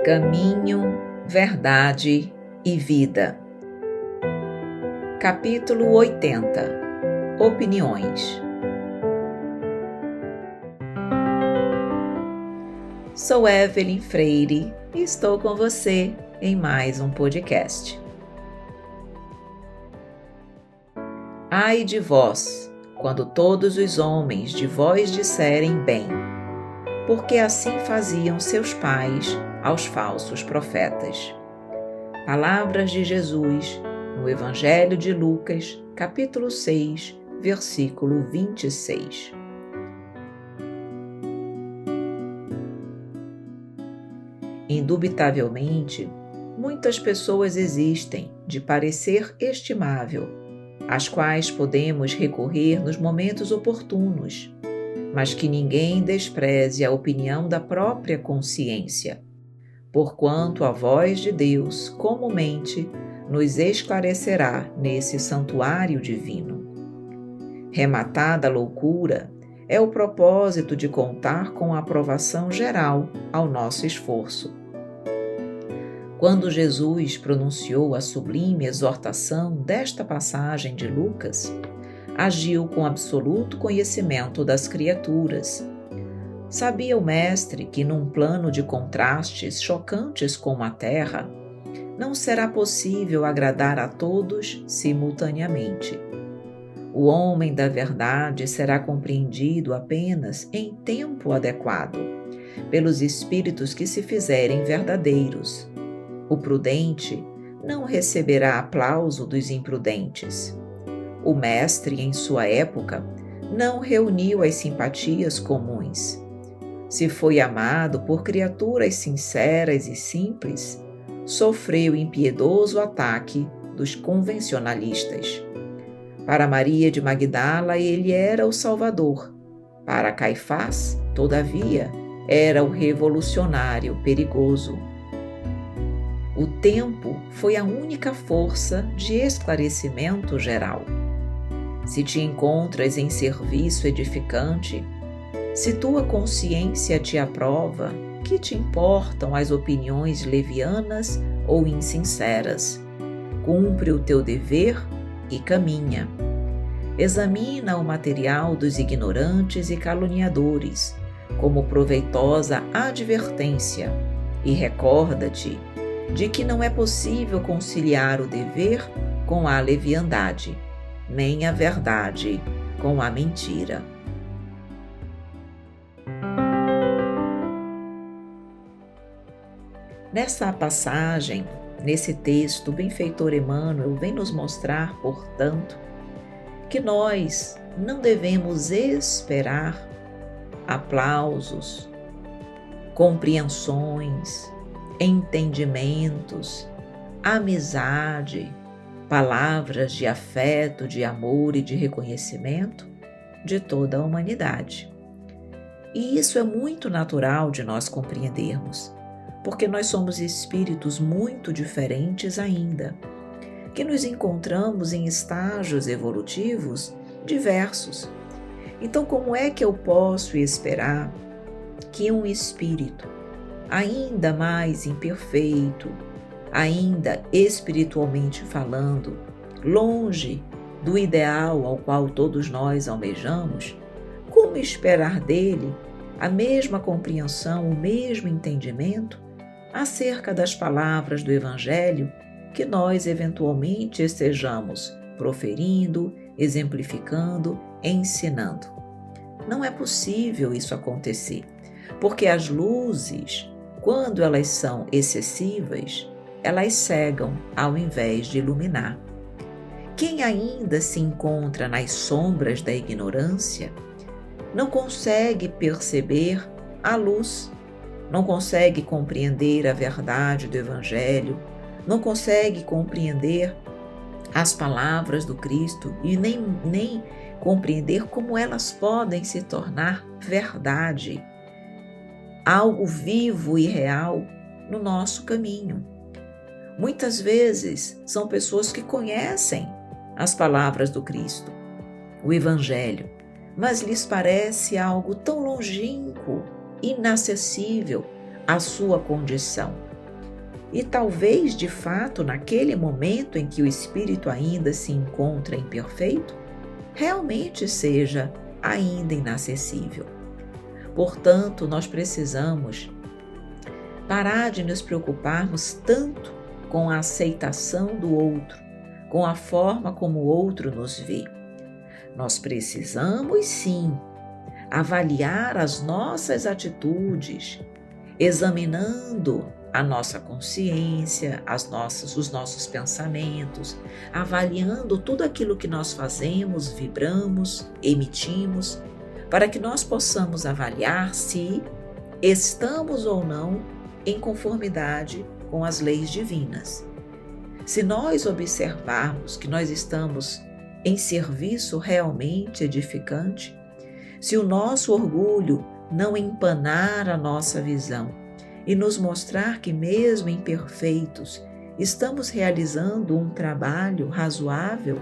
Caminho, Verdade e Vida. Capítulo 80. Opiniões. Sou Evelyn Freire e estou com você em mais um podcast. Ai de vós, quando todos os homens de vós disserem bem, porque assim faziam seus pais aos falsos profetas. Palavras de Jesus no Evangelho de Lucas, capítulo 6, versículo 26. Indubitavelmente, muitas pessoas existem de parecer estimável, às quais podemos recorrer nos momentos oportunos, mas que ninguém despreze a opinião da própria consciência, porquanto a voz de Deus comumente nos esclarecerá nesse santuário divino. Rematada a loucura, é o propósito de contar com a aprovação geral ao nosso esforço. Quando Jesus pronunciou a sublime exortação desta passagem de Lucas, agiu com absoluto conhecimento das criaturas. Sabia o Mestre que num plano de contrastes chocantes com a terra, não será possível agradar a todos simultaneamente. O homem da verdade será compreendido apenas em tempo adequado, pelos espíritos que se fizerem verdadeiros. O prudente não receberá aplauso dos imprudentes. O mestre, em sua época, não reuniu as simpatias comuns. Se foi amado por criaturas sinceras e simples, sofreu impiedoso ataque dos convencionalistas. Para Maria de Magdala, ele era o Salvador. Para Caifás, todavia, era o revolucionário perigoso. O tempo foi a única força de esclarecimento geral. Se te encontras em serviço edificante, se tua consciência te aprova, que te importam as opiniões levianas ou insinceras? Cumpre o teu dever e caminha. Examina o material dos ignorantes e caluniadores como proveitosa advertência e recorda-te de que não é possível conciliar o dever com a leviandade, nem a verdade com a mentira. Nessa passagem, nesse texto, o benfeitor Emmanuel vem nos mostrar, portanto, que nós não devemos esperar aplausos, compreensões, entendimentos, amizade, palavras de afeto, de amor e de reconhecimento de toda a humanidade. E isso é muito natural de nós compreendermos, porque nós somos espíritos muito diferentes ainda, que nos encontramos em estágios evolutivos diversos. Então, como é que eu posso esperar que um espírito ainda mais imperfeito, ainda espiritualmente falando, longe do ideal ao qual todos nós almejamos, como esperar dele a mesma compreensão, o mesmo entendimento acerca das palavras do Evangelho que nós eventualmente estejamos proferindo, exemplificando, ensinando? Não é possível isso acontecer, porque as luzes, quando elas são excessivas, elas cegam ao invés de iluminar. Quem ainda se encontra nas sombras da ignorância não consegue perceber a luz, não consegue compreender a verdade do Evangelho, não consegue compreender as palavras do Cristo e nem compreender como elas podem se tornar verdade, algo vivo e real no nosso caminho. Muitas vezes são pessoas que conhecem as palavras do Cristo, o Evangelho, mas lhes parece algo tão longínquo, inacessível à sua condição. E talvez, de fato, naquele momento em que o espírito ainda se encontra imperfeito, realmente seja ainda inacessível. Portanto, nós precisamos parar de nos preocuparmos tanto com a aceitação do outro, com a forma como o outro nos vê. Nós precisamos, sim, avaliar as nossas atitudes, examinando a nossa consciência, os nossos pensamentos, avaliando tudo aquilo que nós fazemos, vibramos, emitimos, para que nós possamos avaliar se estamos ou não em conformidade com as leis divinas. Se nós observarmos que nós estamos em serviço realmente edificante, se o nosso orgulho não empanar a nossa visão e nos mostrar que, mesmo imperfeitos, estamos realizando um trabalho razoável,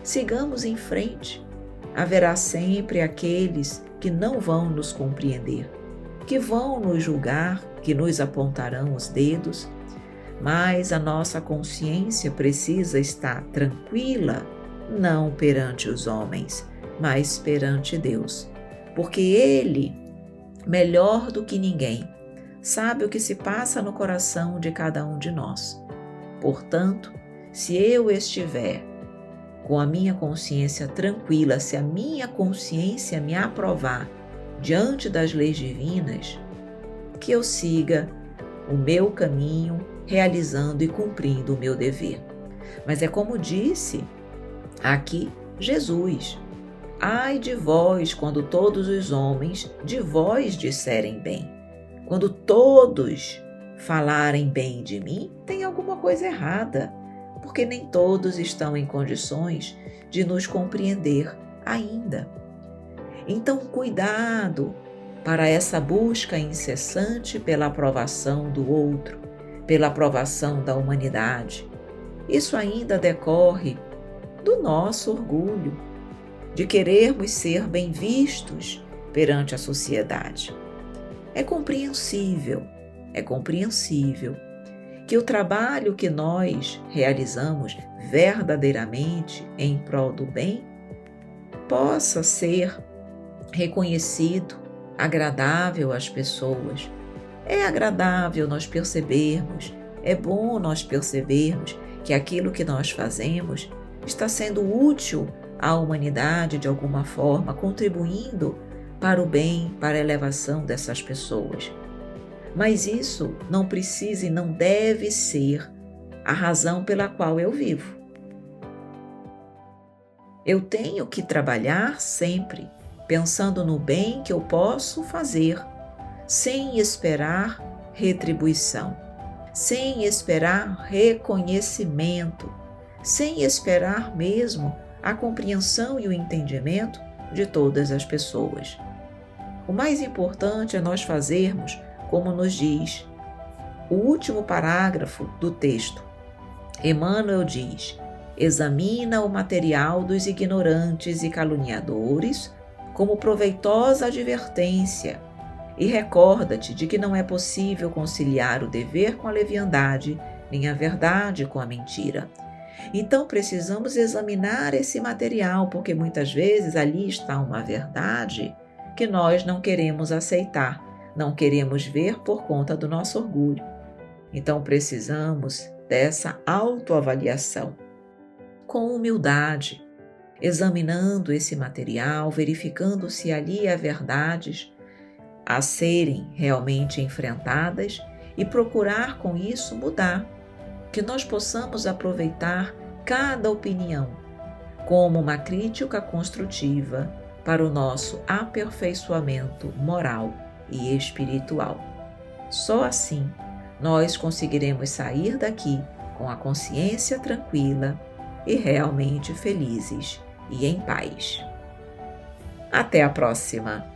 sigamos em frente. Haverá sempre aqueles que não vão nos compreender, que vão nos julgar, que nos apontarão os dedos, mas a nossa consciência precisa estar tranquila, não perante os homens, mas perante Deus, porque Ele, melhor do que ninguém, sabe o que se passa no coração de cada um de nós. Portanto, se eu estiver com a minha consciência tranquila, se a minha consciência me aprovar diante das leis divinas, que eu siga o meu caminho, realizando e cumprindo o meu dever. Mas é como disse aqui Jesus: ai de vós quando todos os homens de vós disserem bem. Quando todos falarem bem de mim, tem alguma coisa errada, porque nem todos estão em condições de nos compreender ainda. Então, cuidado para essa busca incessante pela aprovação do outro, pela aprovação da humanidade. Isso ainda decorre do nosso orgulho, de querermos ser bem vistos perante a sociedade. É compreensível que o trabalho que nós realizamos verdadeiramente em prol do bem possa ser reconhecido, agradável às pessoas. É agradável nós percebermos, é bom nós percebermos que aquilo que nós fazemos está sendo útil à humanidade de alguma forma, contribuindo para o bem, para a elevação dessas pessoas. Mas isso não precisa e não deve ser a razão pela qual eu vivo. Eu tenho que trabalhar sempre pensando no bem que eu posso fazer, sem esperar retribuição, sem esperar reconhecimento, sem esperar mesmo a compreensão e o entendimento de todas as pessoas. O mais importante é nós fazermos como nos diz o último parágrafo do texto. Emmanuel diz: examina o material dos ignorantes e caluniadores como proveitosa advertência e recorda-te de que não é possível conciliar o dever com a leviandade, nem a verdade com a mentira. Então precisamos examinar esse material, porque muitas vezes ali está uma verdade que nós não queremos aceitar, não queremos ver por conta do nosso orgulho. Então precisamos dessa autoavaliação, com humildade, examinando esse material, verificando se ali há verdades a serem realmente enfrentadas e procurar com isso mudar, que nós possamos aproveitar cada opinião como uma crítica construtiva para o nosso aperfeiçoamento moral e espiritual. Só assim nós conseguiremos sair daqui com a consciência tranquila e realmente felizes e em paz. Até a próxima!